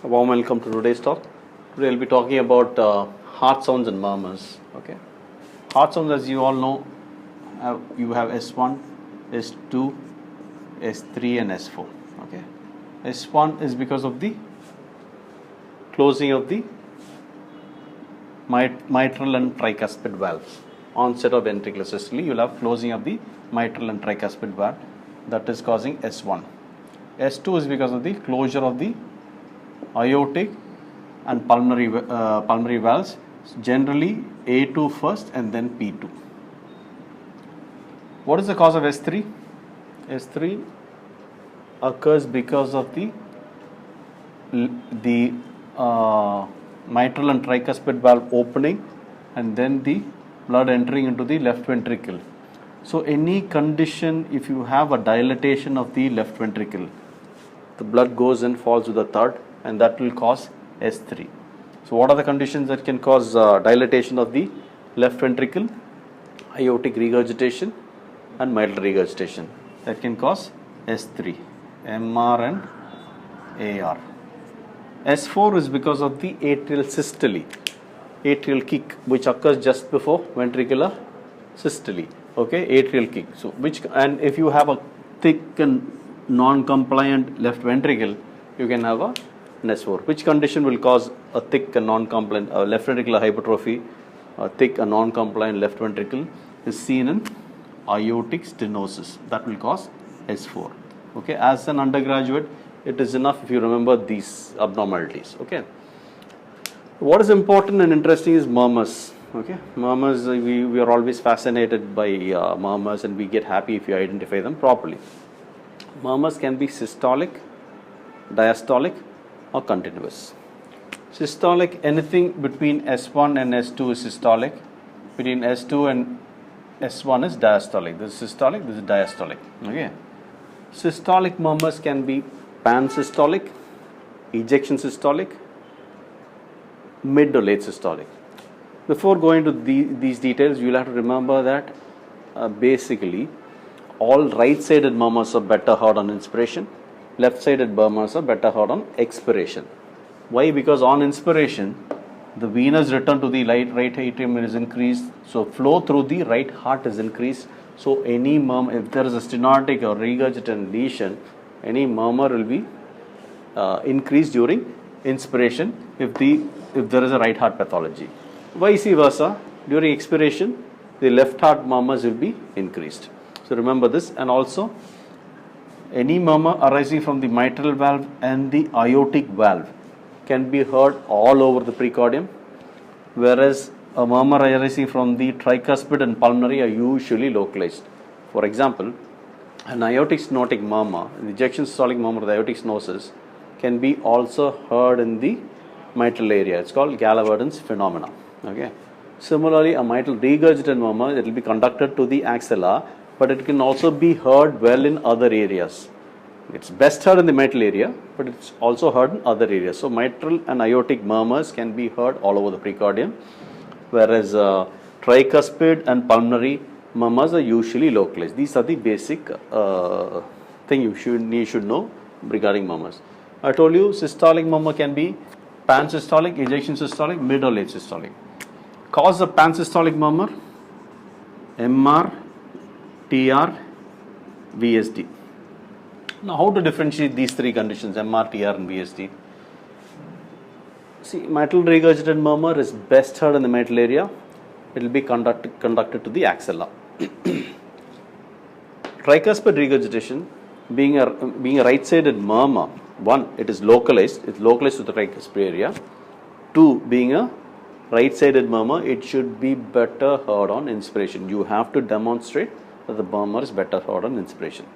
A warm welcome to today's talk. Today I'll be talking about heart sounds and murmurs. Okay, heart sounds, as you all know, you have S1, S2, S3, and S4. Okay, S1 is because of the closing of the mitral and tricuspid valves. Onset of ventricular systole, you'll have closing of the mitral and tricuspid valve. That is causing S1. S2 is because of the closure of the aortic and pulmonary valves, generally A2 first and then P2. What is the cause of S3? S3 occurs because of the mitral and tricuspid valve opening and then the blood entering into the left ventricle. So any condition, if you have a dilatation of the left ventricle, the blood goes and falls to the third, and that will cause S3. So what are the conditions that can cause dilatation of the left ventricle? Aortic regurgitation and mitral regurgitation. That can cause S3, MR and AR. S4 is because of the atrial systole, atrial kick, which occurs just before ventricular systole. Okay, atrial kick. So and if you have a thick and non-compliant left ventricle, you can have an S4. Which condition will cause a thick and non-compliant left ventricular hypertrophy? A thick and non-compliant left ventricle is seen in aortic stenosis. That will cause S4. Okay, as an undergraduate, it is enough if you remember these abnormalities. Okay. What is important and interesting is murmurs. Okay, murmurs, we are always fascinated by murmurs, and we get happy if you identify them properly. Murmurs can be systolic, diastolic, or continuous. Systolic, anything between S1 and S2 is systolic. Between S2 and S1 is diastolic. This is systolic, this is diastolic. Okay. Systolic murmurs can be pansystolic, ejection systolic, mid or late systolic. Before going to these details, you will have to remember that basically all right-sided murmurs are better heard on inspiration, left-sided murmurs are better heard on expiration. Why? Because on inspiration, the venous return to the right atrium is increased, so flow through the right heart is increased. So any murmur, if there is a stenotic or regurgitant lesion, any murmur will be increased during inspiration if there is a right heart pathology. Vice versa, during expiration, the left heart murmurs will be increased. So remember this. And also, any murmur arising from the mitral valve and the aortic valve can be heard all over the precordium, whereas a murmur arising from the tricuspid and pulmonary are usually localized. For example, an aortic stenotic murmur, an ejection systolic murmur of the aortic stenosis, can be also heard in the mitral area. It's called Gallagher's phenomena. Okay. Similarly, a mitral regurgitant murmur, it will be conducted to the axilla, but it can also be heard well in other areas. It's best heard in the mitral area, but it's also heard in other areas. So mitral and aortic murmurs can be heard all over the precordium, whereas tricuspid and pulmonary murmurs are usually localized. These are the basic thing you should know regarding murmurs. I told you systolic murmur can be pansystolic, ejection systolic, mid or late systolic. Cause of pansystolic murmur: MR, TR, VSD. Now, how to differentiate these three conditions, MR, TR, and VSD? See, mitral regurgitant murmur is best heard in the mitral area. It will be conducted to the axilla. Tricuspid regurgitation, being a right-sided murmur, one, it is localized. It's localized to the tricuspid area. Two, being a right-sided murmur, it should be better heard on inspiration. You have to demonstrate that the murmur is better heard on inspiration.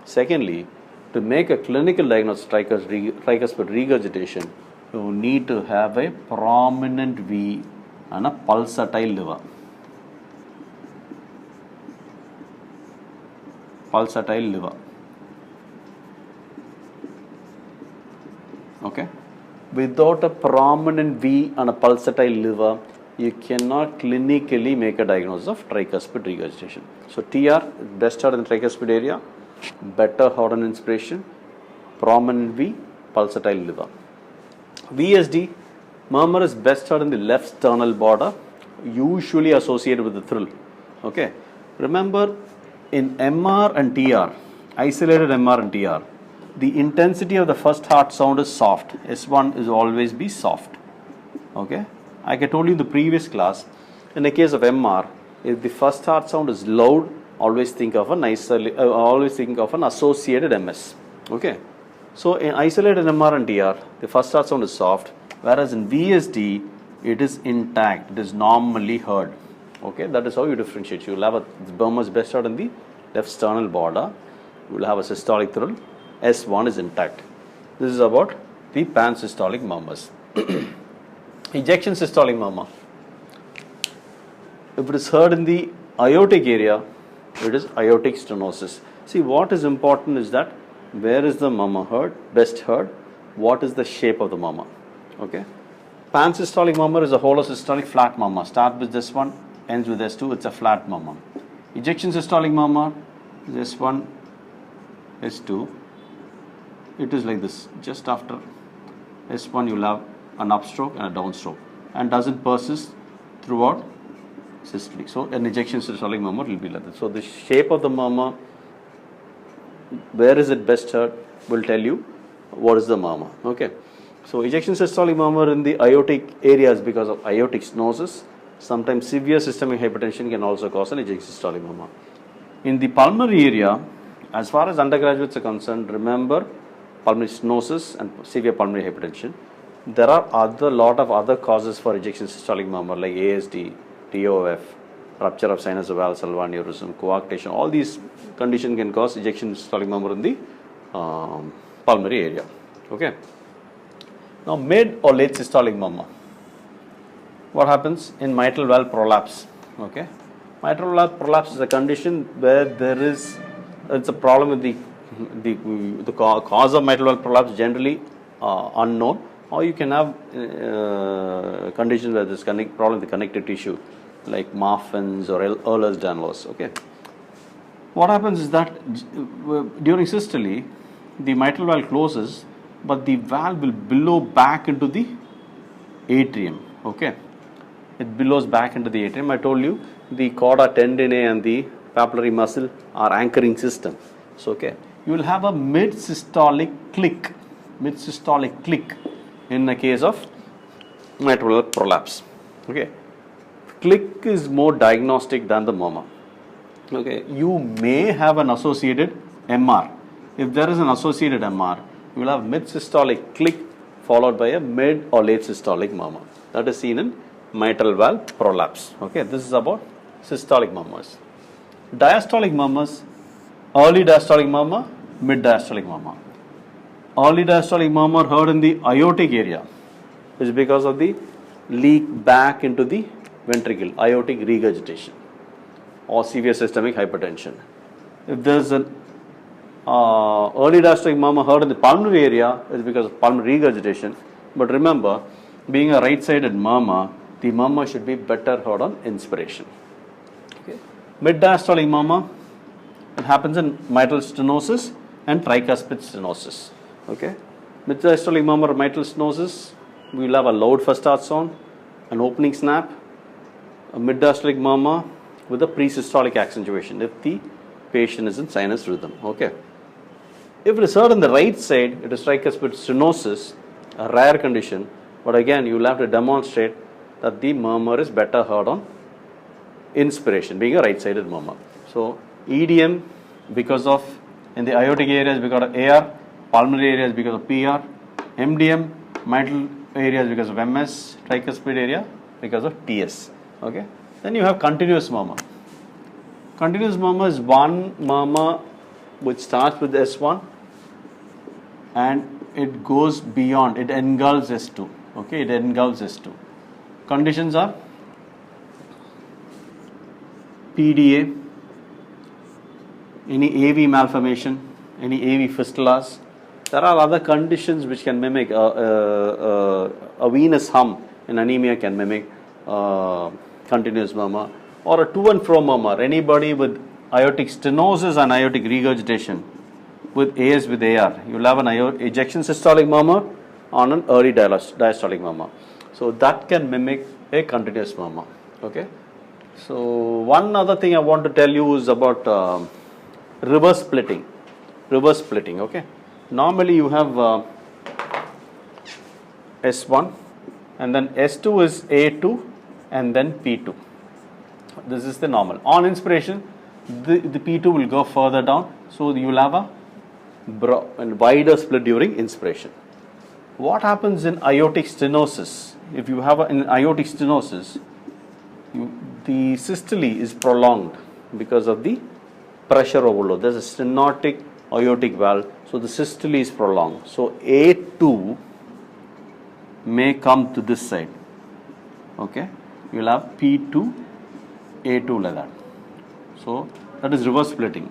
Secondly, to make a clinical diagnosis of tricuspid regurgitation, you need to have a prominent V and a pulsatile liver. Pulsatile liver. Okay. Without a prominent V and a pulsatile liver, you cannot clinically make a diagnosis of tricuspid regurgitation. So TR, best heard in the tricuspid area, better heard on inspiration, prominent V, pulsatile liver. VSD, murmur is best heard in the left sternal border, usually associated with the thrill. Okay. Remember, in MR and TR, isolated MR and TR, the intensity of the first heart sound is soft. S1 is always be soft. Okay. Like I told you in the previous class, in the case of MR, if the first heart sound is loud, always think of an associated MS. Okay. So in isolated MR and TR, the first heart sound is soft, whereas in VSD, it is intact. It is normally heard. Okay, that is how you differentiate. You will have the murmur is best heard in the left sternal border. You will have a systolic thrill. S1 is intact. This is about the pansystolic murmurs. Ejection systolic murmur. If it is heard in the aortic area, it is aortic stenosis. See, what is important is that where is the murmur heard, best heard, what is the shape of the murmur. Okay. Pansystolic murmur is a holosystolic flat murmur. Start with this one, ends with S2, it's a flat murmur. Ejection systolic murmur, this one, S2, it is like this. Just after S1, you'll have an upstroke and a downstroke, and doesn't persist throughout systolic. So, an ejection systolic murmur will be like this. So, the shape of the murmur, where is it best heard, will tell you what is the murmur. Okay. So, ejection systolic murmur in the aortic areas because of aortic stenosis. Sometimes severe systemic hypertension can also cause an ejection systolic murmur. In the pulmonary area, as far as undergraduates are concerned, remember pulmonary stenosis and severe pulmonary hypertension. There are lot of other causes for ejection systolic murmur like ASD, TOF, rupture of sinus valve, valve aneurysm, coarctation. All these conditions can cause ejection systolic murmur in the pulmonary area. Okay. Now, mid or late systolic murmur. What happens in mitral valve prolapse? Okay. Mitral valve prolapse is a condition where it's a problem with the cause of mitral valve prolapse generally unknown, or you can have conditions where there's problem with the connective tissue like Marfan's or Ehlers-Danlos. Okay. What happens is that during systole, the mitral valve closes, but the valve will billow back into the atrium. Okay. It billows back into the atrium. I told you the chorda tendineae and the papillary muscle are anchoring system. So, okay, you will have a mid-systolic click in the case of mitral valve prolapse. Okay. Click is more diagnostic than the murmur. Okay. You may have an associated MR. If there is an associated MR, you will have mid-systolic click followed by a mid or late systolic murmur. That is seen in mitral valve prolapse. Okay, this is about systolic murmurs. Diastolic murmurs, early diastolic murmur, mid diastolic murmur. Early diastolic murmur heard in the aortic area is because of the leak back into the ventricle, aortic regurgitation or severe systemic hypertension. If there is an early diastolic murmur heard in the pulmonary area, is because of pulmonary regurgitation. But remember, being a right-sided murmur, the murmur should be better heard on inspiration. Okay. Mid-diastolic murmur, it happens in mitral stenosis and tricuspid stenosis. Okay. Mid-diastolic murmur, mitral stenosis, we will have a loud first heart sound, an opening snap, a mid-diastolic murmur with a pre-systolic accentuation if the patient is in sinus rhythm. Okay. If it is heard on the right side, it is tricuspid stenosis, a rare condition, but again you will have to demonstrate that the murmur is better heard on inspiration, being a right-sided murmur. So, EDM because of, in the aortic areas because of AR, pulmonary areas because of PR, MDM, mitral areas because of MS, tricuspid area because of TS. Okay. Then you have continuous murmur. Continuous murmur is one murmur which starts with S1 and it goes beyond, it engulfs S2. Okay, it engulfs S2. Conditions are PDA, any AV malformation, any AV fistulas. There are other conditions which can mimic a venous hum in anemia can mimic continuous murmur, or a to and fro murmur. Anybody with aortic stenosis and aortic regurgitation with AS with AR, you will have an ejection systolic murmur on an early diastolic murmur. So that can mimic a continuous murmur. Okay. So one other thing I want to tell you is about reverse splitting. Reverse splitting. Okay. Normally you have S1 and then S2 is A2 and then P2. This is the normal. On inspiration, the P2 will go further down, so you will have a wider split during inspiration. What happens in aortic stenosis? If you have an aortic stenosis, the systole is prolonged because of the pressure overload. There's a stenotic aortic valve, so the systole is prolonged. So A2 may come to this side. Okay, you will have P2, A2 like that. So that is reverse splitting.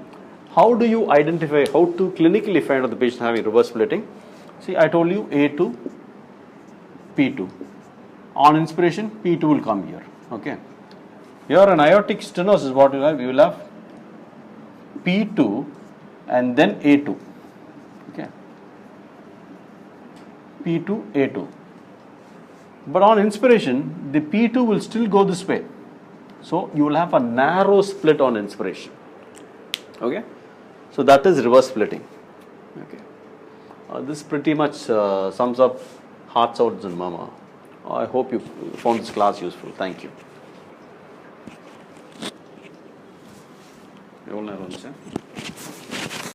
How do you identify, how to clinically find out the patient having reverse splitting? See, I told you A2, P2. On inspiration, P2 will come here. Okay. Here an aortic stenosis, what you have? You will have P2 and then A2. Okay. P2, A2. But on inspiration, the P2 will still go this way. So you will have a narrow split on inspiration. Okay. So that is reverse splitting. Okay. This pretty much sums up heart sounds and murmur. I hope you found this class useful. Thank you.